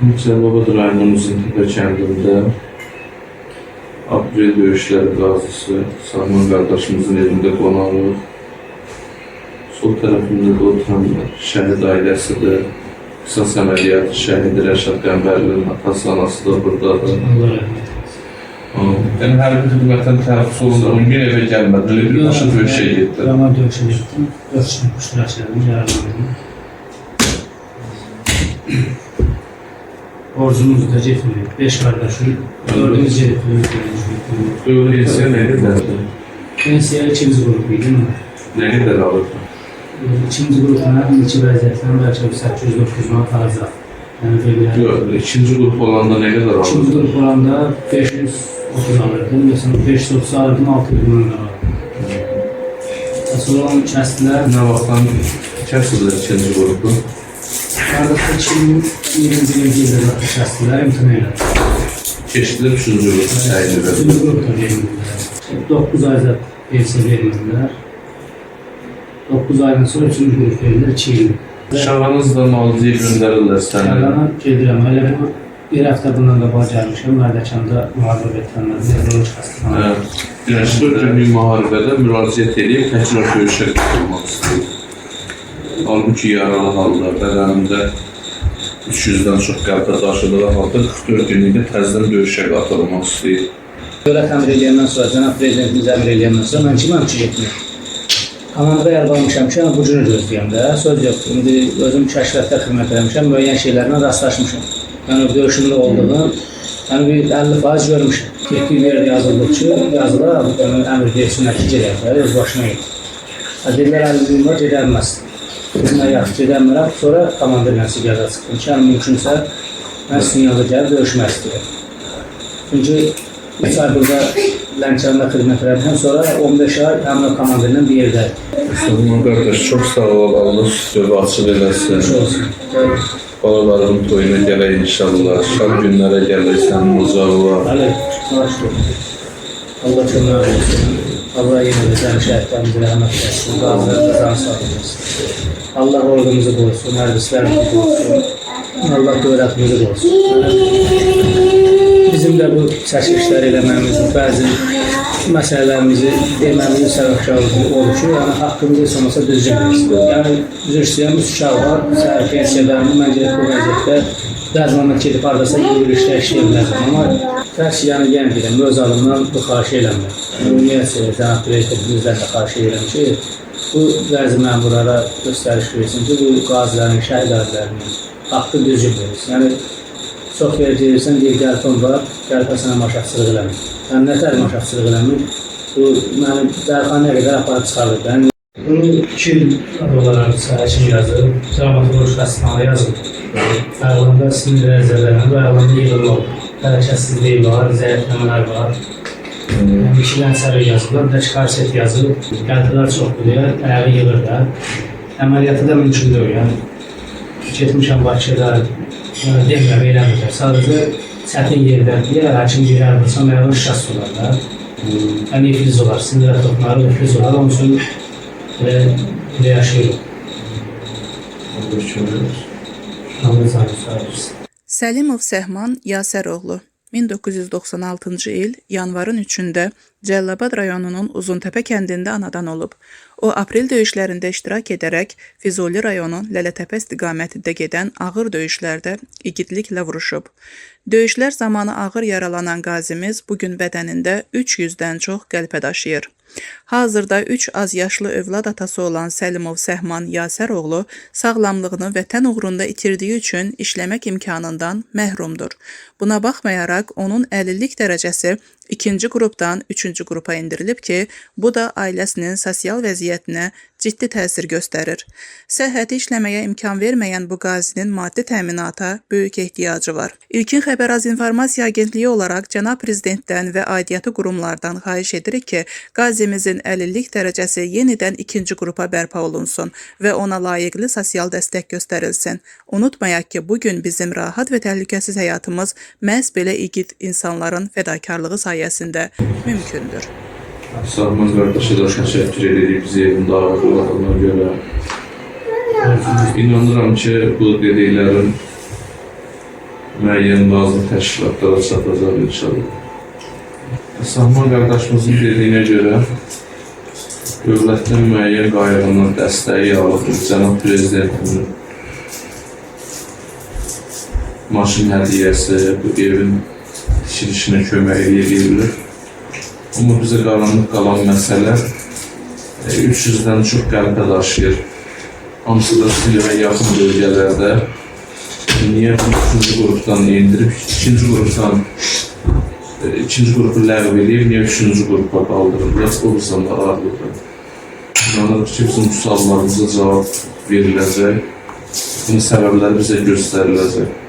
Cəlilabad rayonunun Uzuntepe kəndində aprel döyüşləri qazisi Sahman qardaşımızın evində qonağıq. Sol tərəfində də oturan şəhid ailəsidir. Qisas əməliyyatı şəhidi Rəşad Qəmbərlinin atası, anası da buradadır. Allah rəhmət eylesin. Yəni hər bir xidmətdən tərəfsiz olunduğun gün evə gəlmədi. Öyle bir başa döyüşə getdi. Yaman döyüşə getdim. 4 gün kuşturaş edim, yaralandım. Borcumuzu da getmiyor. 5 kardeşim, 4'ümüz getmiyor. Böyle pensiya nə qədərdir? Pensiya 2. grupuydu. Nə qədər alırdı? 2. grupuna iki vəziyyətdən bəlkə 800-900 manat alacaq. Yəni verirlər. Yox, ikinci grup olanda nə qədər alırdı? 2. grup olanda 530 alırdım. Mesela 530 alırdım, 600 manat alırdım. Sonra onu kəsdilər. Nə vaxtdan kəsirlər ikinci grupu? Qardaşda 2020-ci ildə kəsdilər, imtina elədi. Keçdilər üçüncü grupu səyilirlər. 3. grupda verilmədilər. 9 ayda pensiya vermədilər. 9 aydan sonra 3. grup verilir, 2 il. Şahanız da malıcıya göndərirlər səni. Şəhərlərinə gedirəm. Elə bir həftə bundan qabaq gəlmişəm. Mərdəkanda müharibə veteranları, nevroloji xəstəxanada. Günəş 4 günlük müharibədə müraciət edib təkrar döyüşə qatılmaq istəyir. Halbuki yaralı halda bədənində 300-dən çox qəlbə daşıdığı halda 44 günlükdə təzədən döyüşə qatılmaq istəyir. Dövlət əmr eləyəndən sonra, cənab prezidentimiz əmr eləyəndən sonra mən kiməm ki, getməyəm. Komandada yer qalmışam ki, bu cürü gözləyəm də, söz yox. İndi özüm kəşfiyyatda xidmət eləmişəm, müəyyən şeylərlə rastlaşmışam. Yəni döyüşümdə olduğum, yəni bir 50% görmüşəm. Getdiyi bir yerdə yazıldı ki, yazılar, əmr versinlər ki, gedər, öz başına gedir. Dedilər 50 gün var, gedərməz. Bizimlə yaxşı gedərmərəm, sonra komanda ilə sigarda çıxdım ki, mümkünsə, mən sizin yanında gəlib döyüşmək istəyirəm. Çünki 3 ay burada Lənkəranda xidmət edərəm, sonra 15 ay həmin komanda ilə bir yerdə. Sağ qardaş, çox sağ ol, Allah sözü açıq eləsin. Xoş olsun. Balaların toyuna gələk inşallah, şad günlərə gələk sənin ocağına. Bəli, xoş olsun. Allah kömək olsun. Allah yenə də səni şəhidlərimizə rəhmət etsin, qazilərimizi can sağlıq etsin. Allah ordumuzu qoysun, hərbislərimizi qoysun. Allah dövlətimizi qoysun. Bizim də bu çəkilişlər eləməyimiz, bəzi məsələlərimizi deməyimizin səbəbkarlığı olur ki, yəni haqqımızı heç olmasa düzgün versin. Yəni, üzr istəyən bir uşaq var, səhər pensiyalarını mən gedib bu vəziyyətdə dəzmanla gedib haradasa yürüyüşdə işləyə bilərəm. Amma tərs yəni yenə deyirəm, öz alımdan bu xahiş eləmir. Ümumiyyətlə, cənab prezidentimizdən də xahiş edirəm ki, bu vəzi məmurlara göstəriş versin ki, bu qazilərin, şəhid azilərinin haqqı düzgün verirsin. Yəni, çox yer deyirsən, deyir, qəlpəm var, qəlpə sənə maşaqçılıq eləmir. Yəni, nətər maşaqçılıq eləmir? Bu, mənim dərxanəyə qədər aparıb çıxardır. Bunu 2 il olaraq həkim yazır, travmatoloji xəstəxanada yazır. Ayağında sinir əzələrinə və ayağında yığılma olur. Hərəkətsizliyi var, zəifləmələr var. 2 dənə səbəb yazırlar, bir də karset yazır. Qəlpələr çoxdur deyə, ayağı yığır da. Əməliyyatı da mümkün deyil. Yəni, getmişəm Bakıda, demirəm, eləməyəcəm. Sadəcə çətin yerdən deyə, həkim bir ərbəlsəm, ayağı şəst olar da. Yəni, ifliz olar, sinir ətrafları ifliz olar, onun üçün belə yaşayırıq. Allah sağ olsun. Səlimov Səhman Yasəroğlu 1996-cı il yanvarın 3-də Cəlilabad rayonunun Uzuntepe kəndində anadan olub. O, aprel döyüşlərində iştirak edərək Füzuli rayonu Lələtəpə istiqamətində gedən ağır döyüşlərdə igidliklə vuruşub. Döyüşlər zamanı ağır yaralanan qazimiz bugün bədənində 300-dən çox qəlpə daşıyır. Hazırda 3 az yaşlı övlad atası olan Səlimov Səhman Yasəroğlu sağlamlığını vətən uğrunda itirdiyi üçün işləmək imkanından məhrumdur. Buna baxmayaraq onun əlillik dərəcəsi 2-ci qrupdan 3-cü qrupa indirilib ki, bu da ailəsinin sosial vəziyyətinə ciddi təsir göstərir. Səhhəti işləməyə imkan verməyən bu qazinin maddi təminata böyük ehtiyacı var. İlkin Xəbər Az İnformasiya Agentliyi olaraq cənab prezidentdən və aidiyyatı qurumlardan xahiş edirik ki, qazimizin əlillik dərəcəsi yenidən 2-ci qrupa bərpa olunsun və ona layiqli sosial dəstək göstərilsin. Unutmayaq ki, bugün bizim rahat və təhlükəsiz həyatımız məhz belə igid insanların fədakarlığı sayəsində mümkündür. Sağman qardaşı da təşəkkür edirik bizi evində ağırladığına görə. İnanıram ki, bu dediklərin müəyyən lazım təşkilatlara çatacaq inşallah. Sahman qardaşımızın dediyinə görə dövlətdən müəyyən qayğının dəstəyi alıb Cənab Prezidentimin maşın hədiyyəsi, bu evin tikilişinə kömək edilir. Amma bizə qaranlıq qalan məsələ 300-dən çox qəlbə daşıyır. Hamısı da Silivə yaxın bölgələrdə. Niyə 3-cü qrupdan indirib, 2-ci qrupu ləğv edib, niyə 3-cü qrupa qaldırırlar? O bizə maraqlıdır. İnanırıq ki, bizim suallarımıza cavab veriləcək. Bunun səbəbləri bizə göstəriləcək.